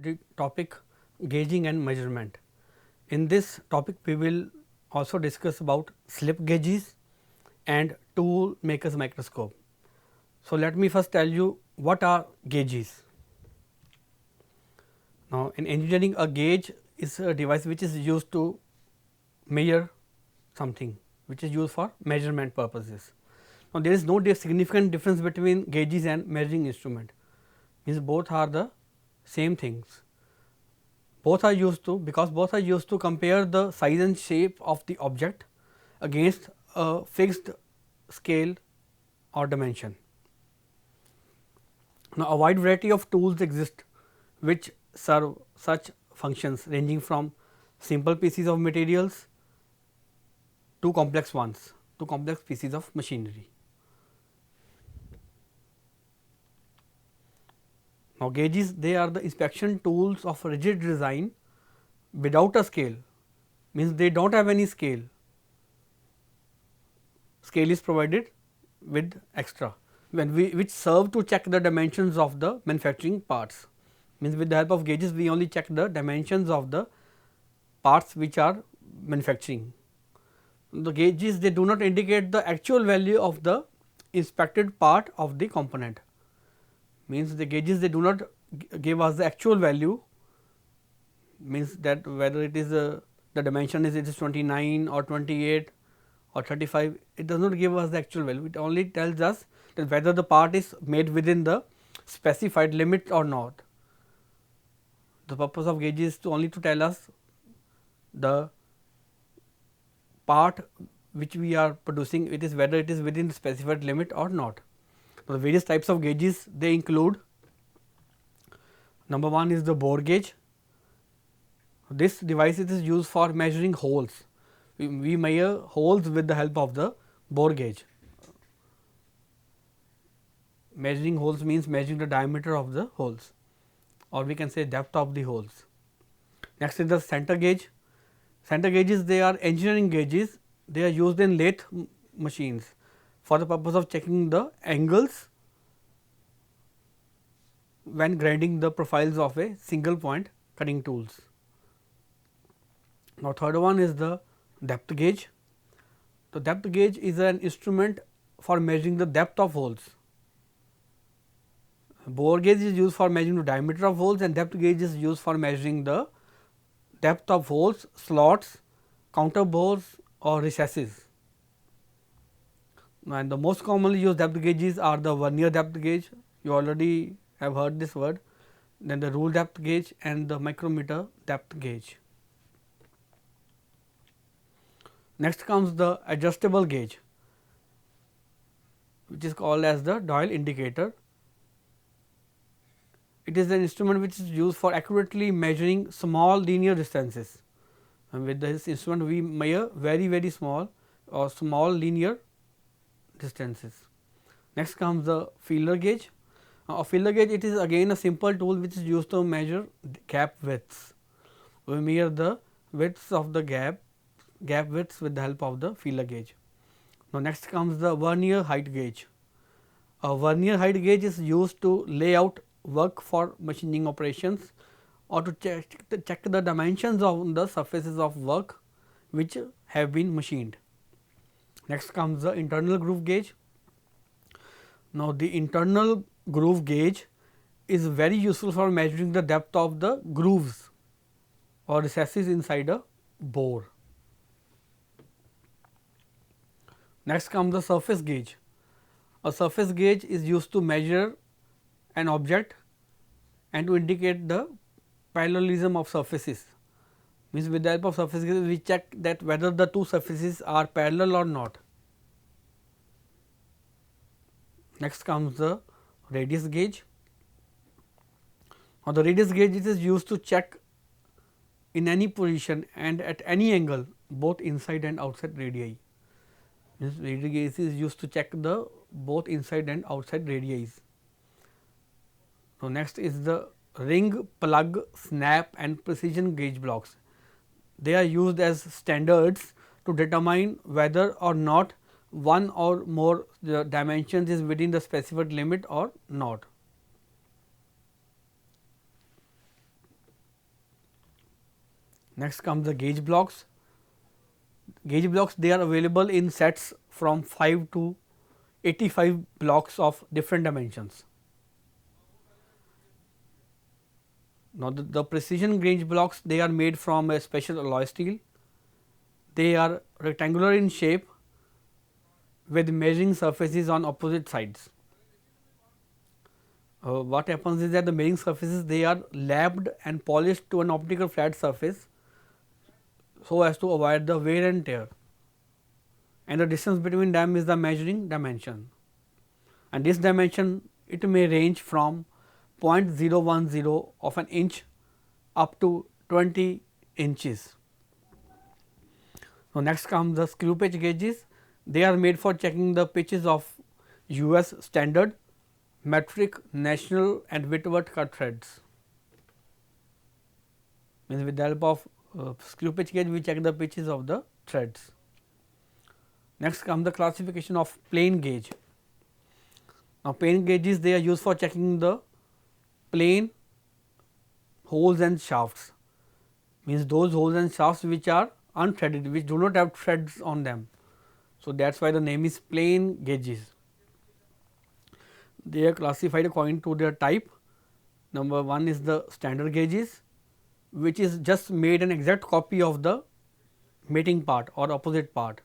the topic gauging and measurement. In this topic we will also discuss about slip gauges and tool maker's microscope. So, let me first tell you what are gauges. Now, in engineering, a gauge is a device which is used to measure something, which is used for measurement purposes. Now, there is no significant difference between gauges and measuring instrument, means both are the same things. Both are used to, because both are used to compare the size and shape of the object against a fixed scale or dimension. Now, a wide variety of tools exist which serve such functions, ranging from simple pieces of materials to complex ones, to complex pieces of machinery. Now, gauges, they are the inspection tools of rigid design without a scale, means they do not have any scale. Scale is provided with extra, which serve to check the dimensions of the manufacturing parts, means with the help of gauges we only check the dimensions of the parts which are manufacturing. The gauges, they do not indicate the actual value of the inspected part of the component, means the gauges, they do not give us the actual value, means that whether it is the dimension is 29 or 28 or 35, it does not give us the actual value. It only tells us that whether the part is made within the specified limit or not. The purpose of gauge is to only to tell us the part which we are producing, it is whether it is within the specified limit or not. So, the various types of gauges, they include: number 1 is the bore gauge. This device is used for measuring holes. We measure holes with the help of the bore gauge. Measuring holes means measuring the diameter of the holes, or we can say depth of the holes. Next is the center gauge. Center gauges, they are engineering gauges. They are used in lathe machines for the purpose of checking the angles when grinding the profiles of a single point cutting tools. Now, third one is the depth gauge. The depth gauge is an instrument for measuring the depth of holes. Bore gauge is used for measuring the diameter of holes, and depth gauge is used for measuring the depth of holes, slots, counter bores or recesses. And the most commonly used depth gauges are the vernier depth gauge, you already have heard this word, then the rule depth gauge and the micrometer depth gauge. Next comes the adjustable gauge, which is called as the dial indicator. It is an instrument which is used for accurately measuring small linear distances, and with this instrument we measure very small or small linear distances. Next comes the feeler gauge. A feeler gauge, it is again a simple tool which is used to measure gap widths. We measure the widths of the gap widths with the help of the feeler gauge. Now, next comes the vernier height gauge. A vernier height gauge is used to lay out work for machining operations, or to check the dimensions of the surfaces of work which have been machined. Next comes the internal groove gauge. Now, the internal groove gauge is very useful for measuring the depth of the grooves or recesses inside a bore. Next comes the surface gauge. A surface gauge is used to measure an object and to indicate the parallelism of surfaces, means with the help of surface gauge we check that whether the two surfaces are parallel or not. Next comes the radius gauge. Now, the radius gauge, it is used to check in any position and at any angle both inside and outside radii. Means radius gauge is used to check the both inside and outside radii. Now, next is the ring, plug, snap and precision gauge blocks. They are used as standards to determine whether or not one or more dimensions is within the specified limit or not. Next comes the gauge blocks. Gauge blocks, they are available in sets from 5 to 85 blocks of different dimensions. Now, the precision gauge blocks, they are made from a special alloy steel. They are rectangular in shape with measuring surfaces on opposite sides. What happens is that the measuring surfaces, they are lapped and polished to an optical flat surface, so as to avoid the wear and tear, and the distance between them is the measuring dimension, and this dimension, it may range from 0.010 of an inch up to 20 inches. Now, next comes the screw pitch gauges. They are made for checking the pitches of US standard, metric, national and Whitworth cut threads. Means with the help of screw pitch gauge, we check the pitches of the threads. Next comes the classification of plane gauge. Now, plane gauges, they are used for checking the plane holes and shafts, means those holes and shafts which are unthreaded, which do not have threads on them. So, that is why the name is plane gauges. They are classified according to their type. Number 1 is the standard gauges, which is just made an exact copy of the mating part or opposite part,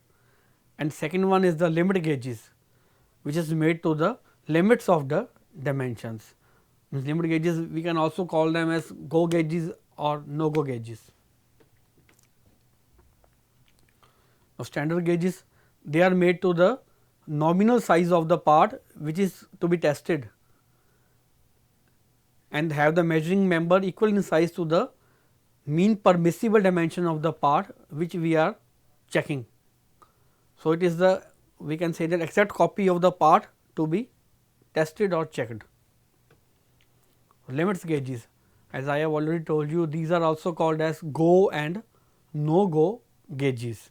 and second one is the limit gauges, which is made to the limits of the dimensions. Limit gauges, we can also call them as go gauges or no go gauges. Now, standard gauges, they are made to the nominal size of the part which is to be tested, and have the measuring member equal in size to the mean permissible dimension of the part which we are checking. So, it is the, we can say, that exact copy of the part to be tested or checked. Limits gauges, as I have already told you, these are also called as go and no go gauges.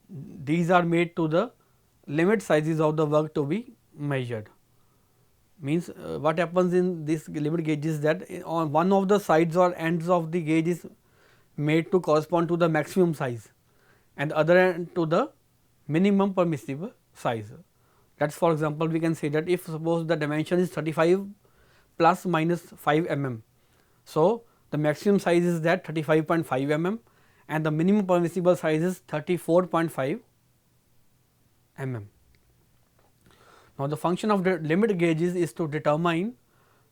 These are made to the limit sizes of the work to be measured. Means what happens in this limit gauge is that on one of the sides or ends of the gauge is made to correspond to the maximum size, and the other end to the minimum permissible size. That is, for example, we can say that if suppose the dimension is 35 plus minus 5 mm. So, the maximum size is that 35.5 mm and the minimum permissible size is 34.5 mm. Now, the function of the limit gauges is to determine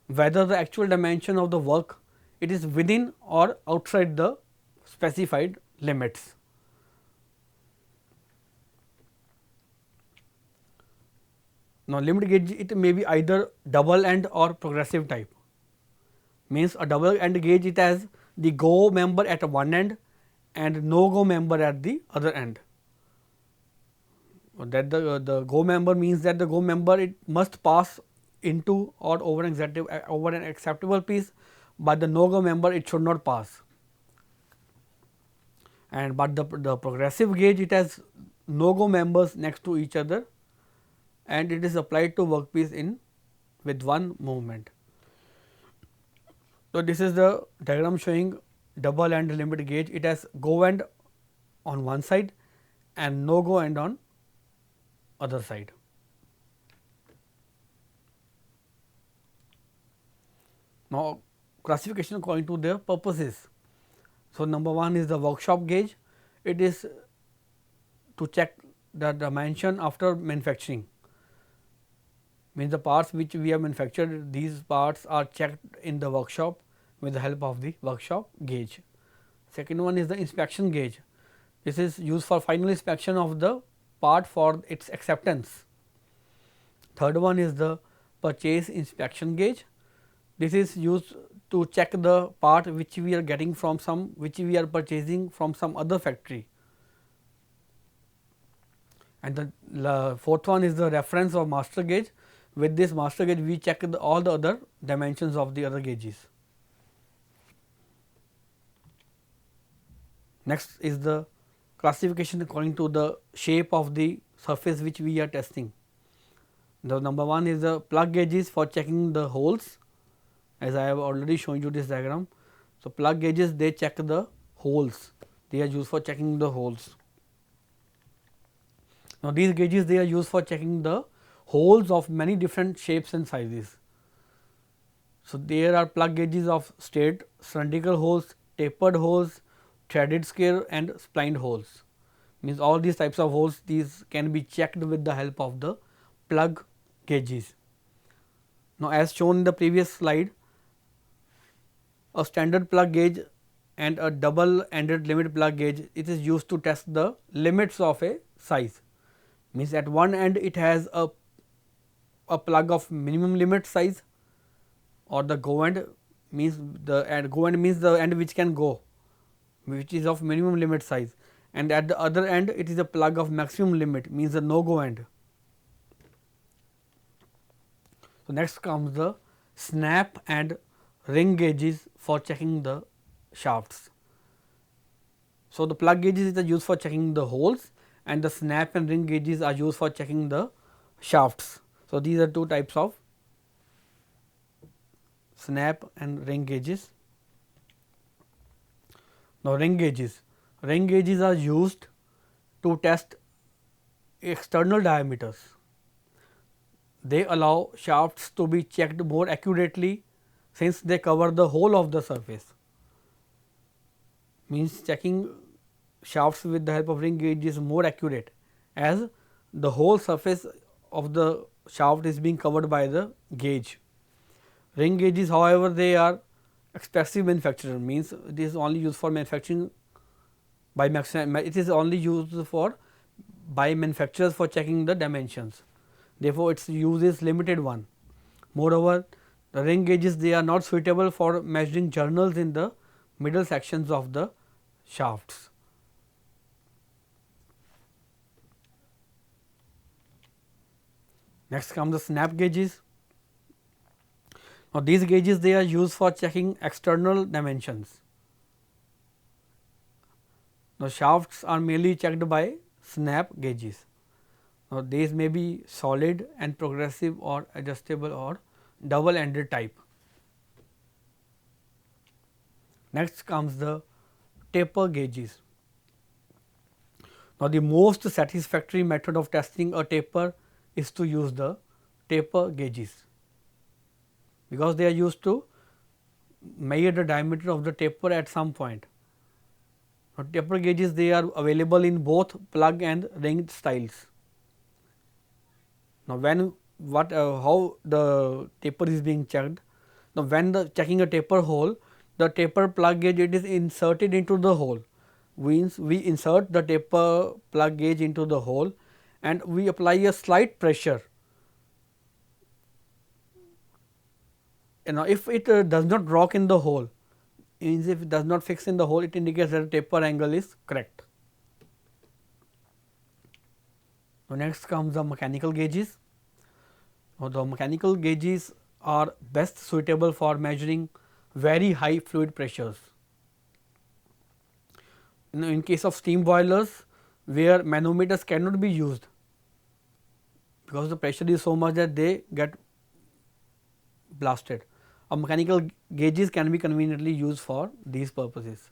whether the actual dimension of the work, it is within or outside the specified limits. Now, limit gauge, it may be either double end or progressive type. Means a double end gauge, it has the go member at one end and no go member at the other end. That the go member means that the go member, it must pass into or over an acceptable piece, but the no go member, it should not pass. And but the progressive gauge, it has no go members next to each other, and it is applied to workpiece in with one movement. So, this is the diagram showing double end limit gauge. It has go end on one side and no go end on other side. Now, classification according to their purposes. So, number 1 is the workshop gauge. It is to check the dimension after manufacturing. Means the parts which we have manufactured, these parts are checked in the workshop with the help of the workshop gauge. Second one is the inspection gauge. This is used for final inspection of the part for its acceptance. Third one is the purchase inspection gauge. This is used to check the part which we are getting from which we are purchasing from some other factory. And the fourth one is the reference or master gauge. With this master gauge, we check all the other dimensions of the other gauges. Next is the classification according to the shape of the surface which we are testing. The number 1 is the plug gauges for checking the holes, as I have already shown you this diagram. So, plug gauges, they check the holes. They are used for checking the holes. Now, these gauges they are used for checking the holes of many different shapes and sizes. So, there are plug gauges of straight cylindrical holes, tapered holes, threaded square and splined holes. Means all these types of holes, these can be checked with the help of the plug gauges. Now, as shown in the previous slide, a standard plug gauge and a double ended limit plug gauge, it is used to test the limits of a size. Means at one end it has a plug of minimum limit size, or the go end means go end means the end which can go, which is of minimum limit size, and at the other end it is a plug of maximum limit, means the no go end. So, next comes the snap and ring gauges for checking the shafts. So, the plug gauges are used for checking the holes, and the snap and ring gauges are used for checking the shafts. So, these are two types of snap and ring gauges. Now, ring gauges are used to test external diameters. They allow shafts to be checked more accurately, since they cover the whole of the surface. Means checking shafts with the help of ring gauge is more accurate, as the whole surface of the shaft is being covered by the gauge. Ring gauges, however, they are expensive manufacturer, means it is only used for manufacturing by it is only used for by manufacturers for checking the dimensions. Therefore, its use is limited one. Moreover, the ring gauges they are not suitable for measuring journals in the middle sections of the shafts. Next comes the snap gauges. Now, these gauges they are used for checking external dimensions. Now, shafts are mainly checked by snap gauges. Now, these may be solid and progressive or adjustable or double ended type. Next comes the taper gauges. Now, the most satisfactory method of testing a taper is to use the taper gauges, because they are used to measure the diameter of the taper at some point. Now, taper gauges they are available in both plug and ring styles. Now, how the taper is being checked? Now, when checking a taper hole, the taper plug gauge it is inserted into the hole. Means we insert the taper plug gauge into the hole and we apply a slight pressure. Now, if it does not rock in the hole, means if it does not fix in the hole, it indicates that the taper angle is correct. Now, next comes the mechanical gauges. Now, the mechanical gauges are best suitable for measuring very high fluid pressures. In case of steam boilers, where manometers cannot be used, because the pressure is so much that they get blasted. Mechanical gauges can be conveniently used for these purposes.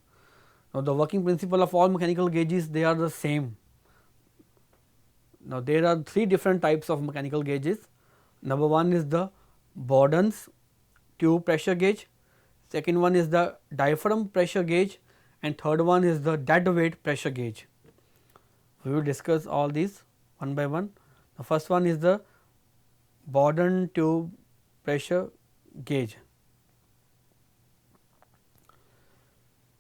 Now, the working principle of all mechanical gauges they are the same. Now, there are three different types of mechanical gauges. Number one is the Borden's tube pressure gauge, second one is the diaphragm pressure gauge, and third one is the dead weight pressure gauge. We will discuss all these one by one. The first one is the Borden tube pressure gauge.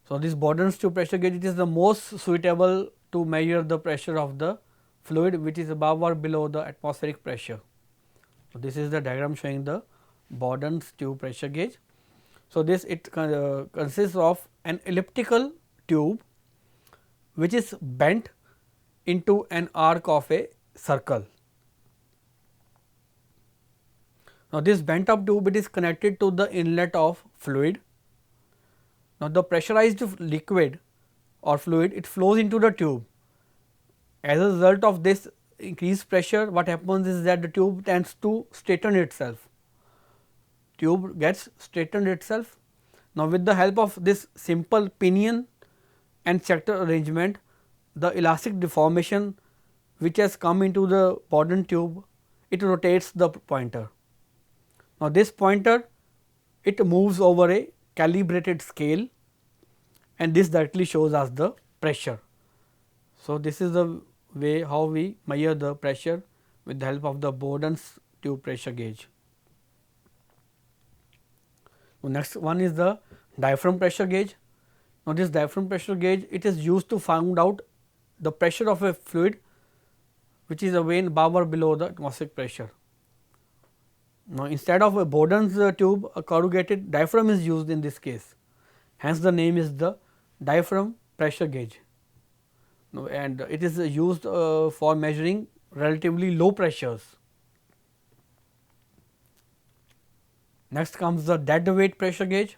So, this Borden's tube pressure gauge it is the most suitable to measure the pressure of the fluid which is above or below the atmospheric pressure. So, this is the diagram showing the Borden's tube pressure gauge. So, this it consists of an elliptical tube which is bent into an arc of a circle. Now, this bent up tube it is connected to the inlet of fluid. Now, the pressurized liquid or fluid it flows into the tube. As a result of this increased pressure, what happens is that the tube tends to straighten itself. Tube gets straightened itself. Now, with the help of this simple pinion, and sector arrangement, the elastic deformation which has come into the Bourdon tube, it rotates the pointer. Now, this pointer, it moves over a calibrated scale, and this directly shows us the pressure. So, this is the way how we measure the pressure with the help of the Bourdon's tube pressure gauge. So, next one is the diaphragm pressure gauge. Now, this diaphragm pressure gauge, it is used to find out the pressure of a fluid which is away above or below the atmospheric pressure. Now, instead of a Bourdon's tube, a corrugated diaphragm is used in this case. Hence, the name is the diaphragm pressure gauge. Now, and it is used for measuring relatively low pressures. Next comes the dead weight pressure gauge.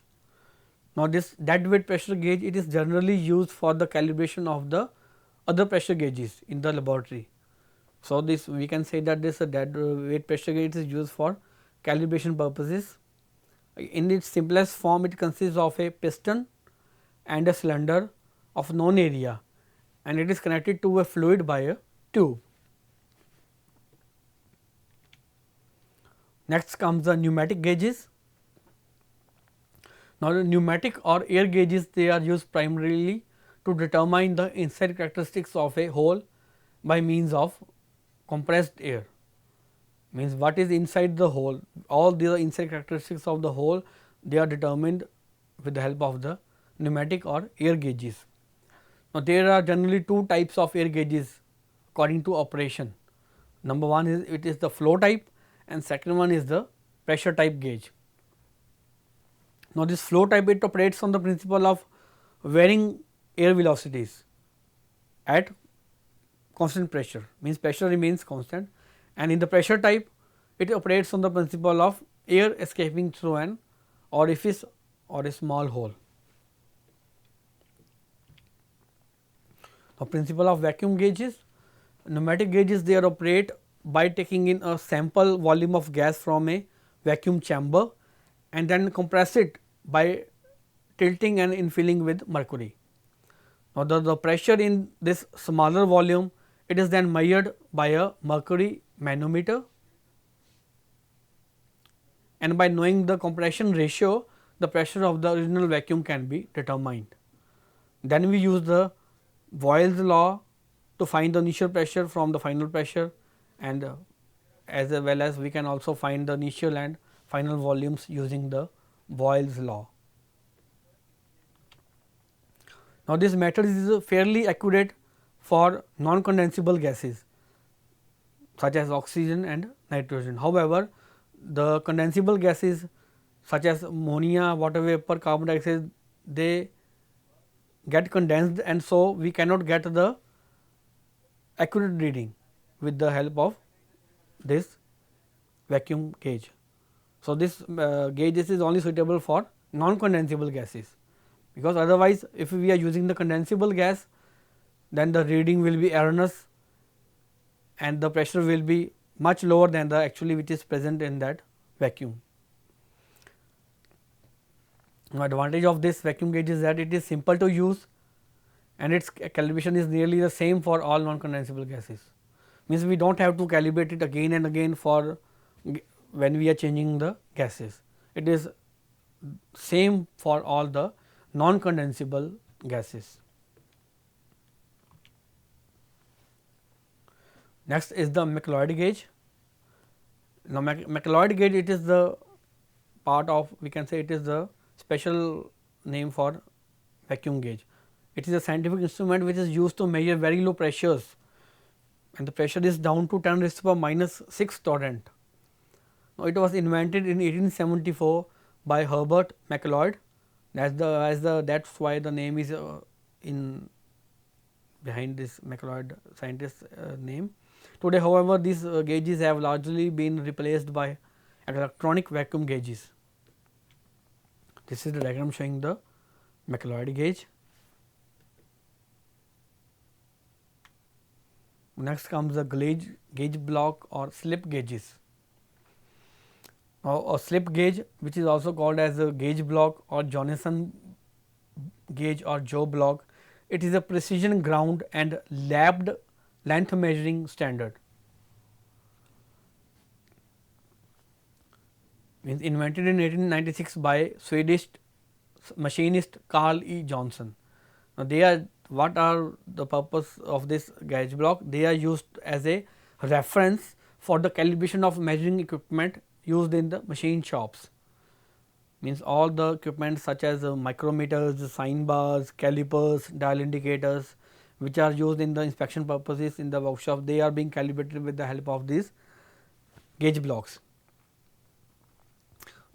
Now, this dead weight pressure gauge, it is generally used for the calibration of the other pressure gauges in the laboratory. So, this we can say that this dead weight pressure gauge is used for calibration purposes. In its simplest form, it consists of a piston and a cylinder of known area, and it is connected to a fluid by a tube. Next comes the pneumatic gauges. Now, the pneumatic or air gauges, they are used primarily to determine the inside characteristics of a hole by means of compressed air. Means what is inside the hole, all the inside characteristics of the hole, they are determined with the help of the pneumatic or air gauges. Now, there are generally two types of air gauges according to operation. Number one is it is the flow type, and second one is the pressure type gauge. Now, this flow type, it operates on the principle of varying air velocities at constant pressure, means pressure remains constant, and in the pressure type, it operates on the principle of air escaping through an orifice or a small hole. Now, principle of vacuum gauges, pneumatic gauges, they operate by taking in a sample volume of gas from a vacuum chamber and then compress it by tilting and infilling with mercury. Now, the pressure in this smaller volume, it is then measured by a mercury manometer, and by knowing the compression ratio, the pressure of the original vacuum can be determined. Then we use the Boyle's law to find the initial pressure from the final pressure, and as well as we can also find the initial and final volumes using the Boyle's law. Now, this method is fairly accurate for non-condensable gases such as oxygen and nitrogen. However, the condensable gases such as ammonia, water vapor, carbon dioxide, they get condensed, and so we cannot get the accurate reading with the help of this vacuum gauge. So, this gauge is only suitable for non-condensable gases, because otherwise if we are using the condensable gas, then the reading will be erroneous and the pressure will be much lower than the actually which is present in that vacuum. Now, advantage of this vacuum gauge is that it is simple to use and its calibration is nearly the same for all non-condensable gases. Means we do not have to calibrate it again and again for when we are changing the gases. It is same for all the non-condensable gases. Next is the McLeod gauge. Now, McLeod gauge, it is the part of, we can say it is the special name for vacuum gauge. It is a scientific instrument which is used to measure very low pressures, and the pressure is down to 10 raised to the power minus 6 torrent. Now, it was invented in 1874 by Herbert McLeod. That's why the name is in behind this McLeod scientist name. Today, however, these gauges have largely been replaced by electronic vacuum gauges. This is the diagram showing the McLeod gauge. Next comes the gauge block or slip gauges. Now, a slip gauge, which is also called as a gauge block or Johnson gauge or Joe block, it is a precision ground and labbed length measuring standard. Means invented in 1896 by Swedish machinist Carl E. Johnson. Now, they are, what are the purpose of this gauge block? They are used as a reference for the calibration of measuring equipment used in the machine shops. Means all the equipment such as micrometers, sine bars, calipers, dial indicators, which are used in the inspection purposes in the workshop, they are being calibrated with the help of these gauge blocks.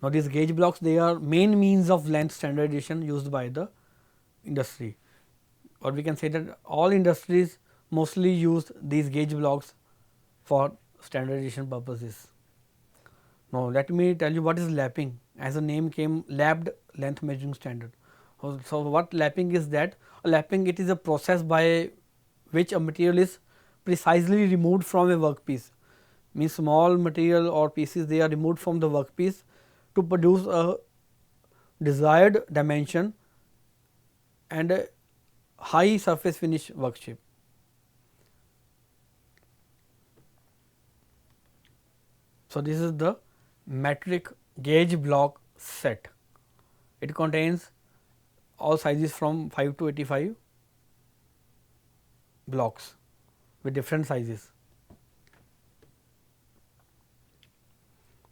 Now, these gauge blocks, they are main means of length standardization used by the industry, or we can say that all industries mostly use these gauge blocks for standardization purposes. Now, let me tell you what is lapping. As the name came, labbed length measuring standard. So, what lapping is that? Lapping, it is a process by which a material is precisely removed from a workpiece. Means small material or pieces, they are removed from the workpiece to produce a desired dimension and a high surface finish work shape. So, this is the metric gauge block set. It contains all sizes from 5 to 85 blocks with different sizes.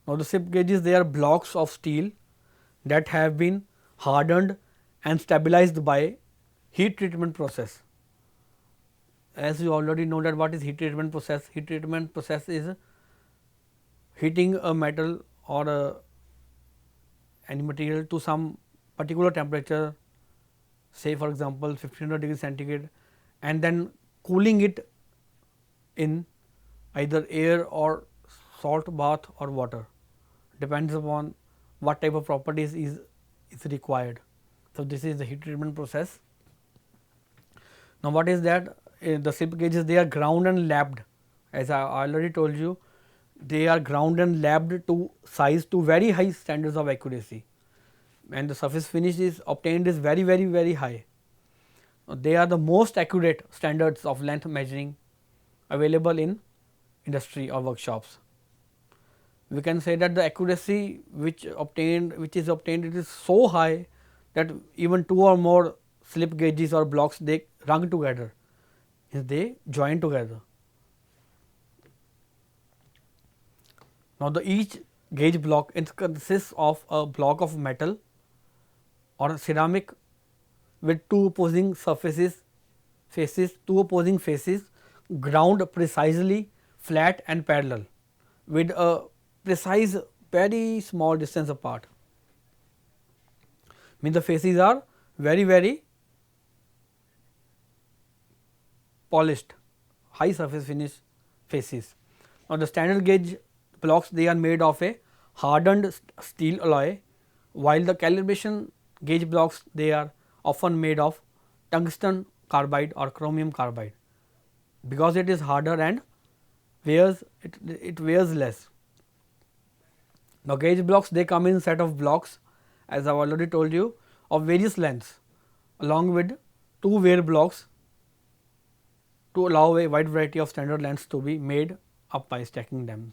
Now, the slip gauges, they are blocks of steel that have been hardened and stabilized by heat treatment process. As you already know that what is heat treatment process? Heat treatment process is heating a metal or any material to some particular temperature, say for example 1500 degrees centigrade, and then cooling it in either air or salt bath or water, depends upon what type of properties is required. So, this is the heat treatment process. Now, what is that? The slip gauges, they are ground and labbed. As I already told you, they are ground and labbed to size to very high standards of accuracy, and the surface finish is obtained is very high. They are the most accurate standards of length measuring available in industry or workshops. We can say that the accuracy which is obtained, it is so high that even two or more slip gauges or blocks, they rung together, they join together. Now, each gauge block, it consists of a block of metal or ceramic with two opposing faces ground precisely flat and parallel with a precise very small distance apart. Means the faces are very polished, high surface finish faces. Now, the standard gauge blocks, they are made of a hardened steel alloy, while the calibration gauge blocks, they are often made of tungsten carbide or chromium carbide, because it is harder and it weighs less. Now, gauge blocks, they come in set of blocks, as I have already told you, of various lengths along with two wear blocks to allow a wide variety of standard lengths to be made up by stacking them.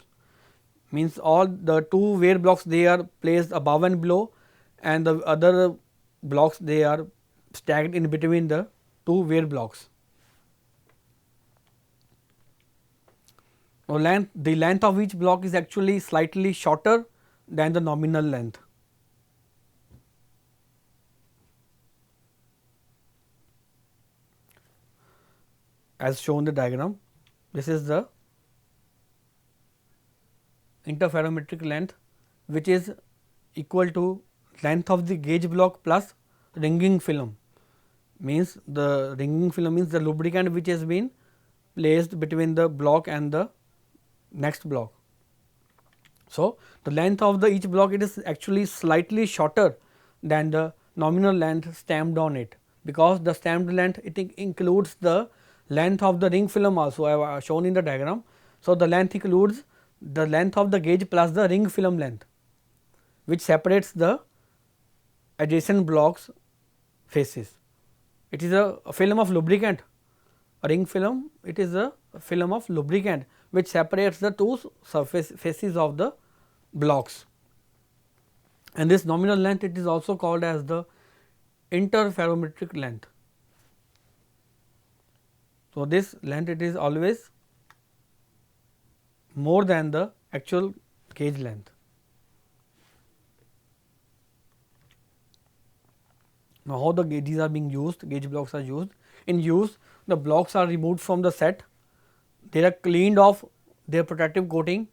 Means all the two wear blocks, they are placed above and below, and the other blocks, they are stacked in between the two wear blocks. Now, the length of each block is actually slightly shorter than the nominal length. As shown in the diagram, this is the interferometric length, which is equal to length of the gauge block plus ringing film. Means the ringing film means the lubricant which has been placed between the block and the next block. So, the length of each block, it is actually slightly shorter than the nominal length stamped on it, because the stamped length, it includes the length of the ring film also, I have shown in the diagram. So, the length includes the length of the gauge plus the ring film length, which separates the adjacent blocks faces. It is a film of lubricant. A ring film, it is a film of lubricant which separates the two faces of the blocks, and this nominal length, it is also called as the interferometric length. So, this length, it is always more than the actual gauge length. Now, how the gauges are being used, gauge blocks are used. In use, the blocks are removed from the set, they are cleaned off their protective coating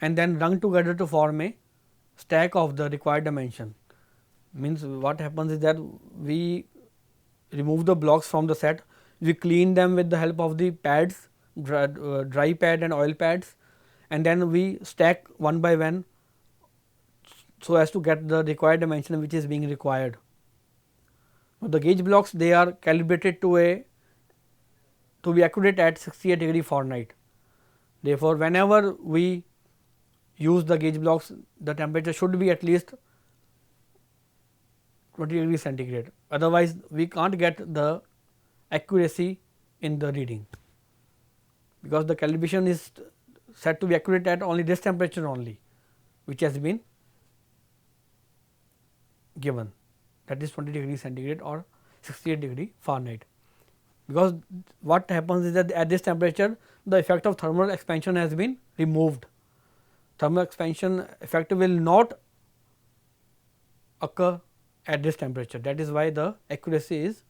and then rung together to form a stack of the required dimension. Means what happens is that we remove the blocks from the set, we clean them with the help of the pads, dry pad and oil pads, and then we stack one by one so as to get the required dimension which is being required. Now, the gauge blocks, they are calibrated to be accurate at 68° Fahrenheit. Therefore, whenever we use the gauge blocks, the temperature should be at least 20° centigrade, otherwise we can't get the accuracy in the reading, because the calibration is set to be accurate at only this temperature only, which has been given, that is 20° centigrade or 68° Fahrenheit. Because what happens is that at this temperature the effect of thermal expansion has been removed. Thermal expansion effect will not occur at this temperature, that is why the accuracy is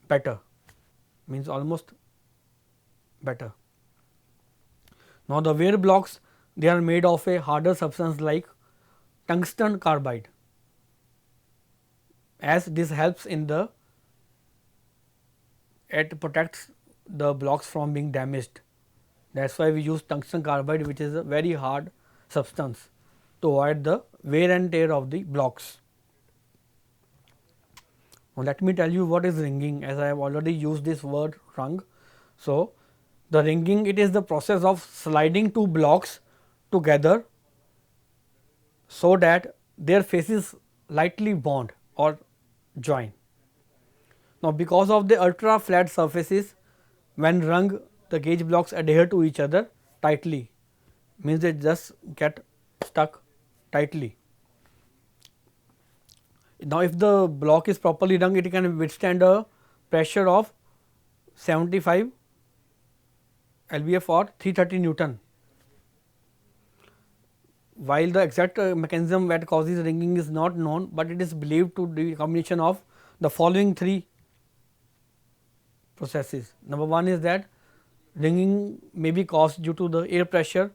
better, means almost better. Now, the wear blocks, they are made of a harder substance like tungsten carbide, as this helps in the, it protects the blocks from being damaged. That is why we use tungsten carbide, which is a very hard substance, to avoid the wear and tear of the blocks. Now, let me tell you what is ringing, as I have already used this word rung. So, the ringing, it is the process of sliding two blocks together so that their faces lightly bond or join. Now, because of the ultra flat surfaces, when rung, the gauge blocks adhere to each other tightly, means they just get stuck tightly. Now, if the block is properly rung, it can withstand a pressure of 75 lbf or 330 Newton. While the exact mechanism that causes ringing is not known, but it is believed to be a combination of the following three processes. Number one is that ringing may be caused due to the air pressure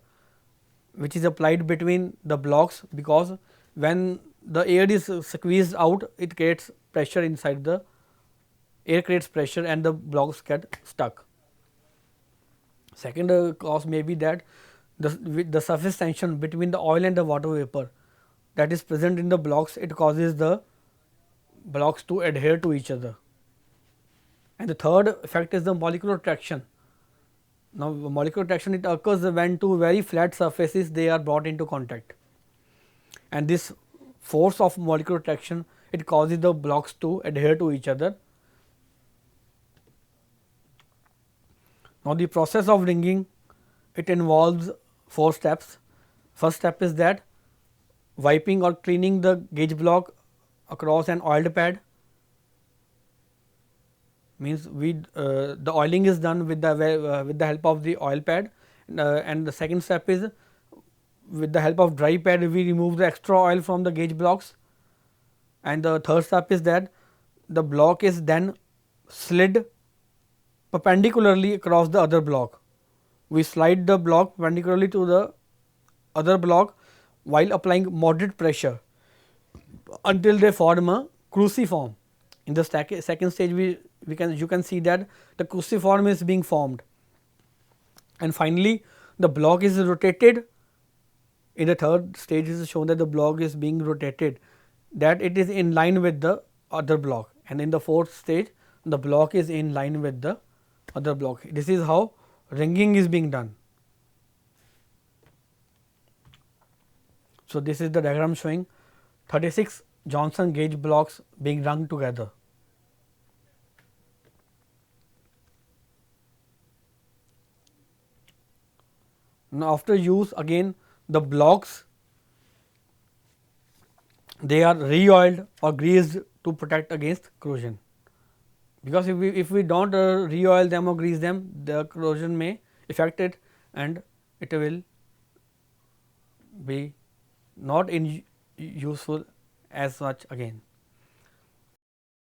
which is applied between the blocks, because when the air is squeezed out, it creates pressure inside the air, creates pressure and the blocks get stuck. Second cause may be that the surface tension between the oil and the water vapor that is present in the blocks, it causes the blocks to adhere to each other. And the third effect is the molecular traction. Now, molecular traction, it occurs when two very flat surfaces, they are brought into contact, and this force of molecular traction, it causes the blocks to adhere to each other. Now, the process of ringing, it involves 4 steps. First step is that wiping or cleaning the gauge block across an oiled pad, means the oiling is done with the help of the oil pad, and the second step is with the help of dry pad we remove the extra oil from the gauge blocks, and the third step is that the block is then slid perpendicularly across the other block. We slide the block perpendicularly to the other block while applying moderate pressure until they form a cruciform. In the second stage, you can see that the cruciform is being formed, and finally the block is rotated. In the third stage, it is shown that the block is being rotated, that it is in line with the other block, and in the fourth stage the block is in line with the other block. This is how ringing is being done. So, this is the diagram showing 36 Johnson gauge blocks being rung together. Now, after use again the blocks, they are re-oiled or greased to protect against corrosion, because if we do not re-oil them or grease them, the corrosion may affect it and it will be not in useful as much again.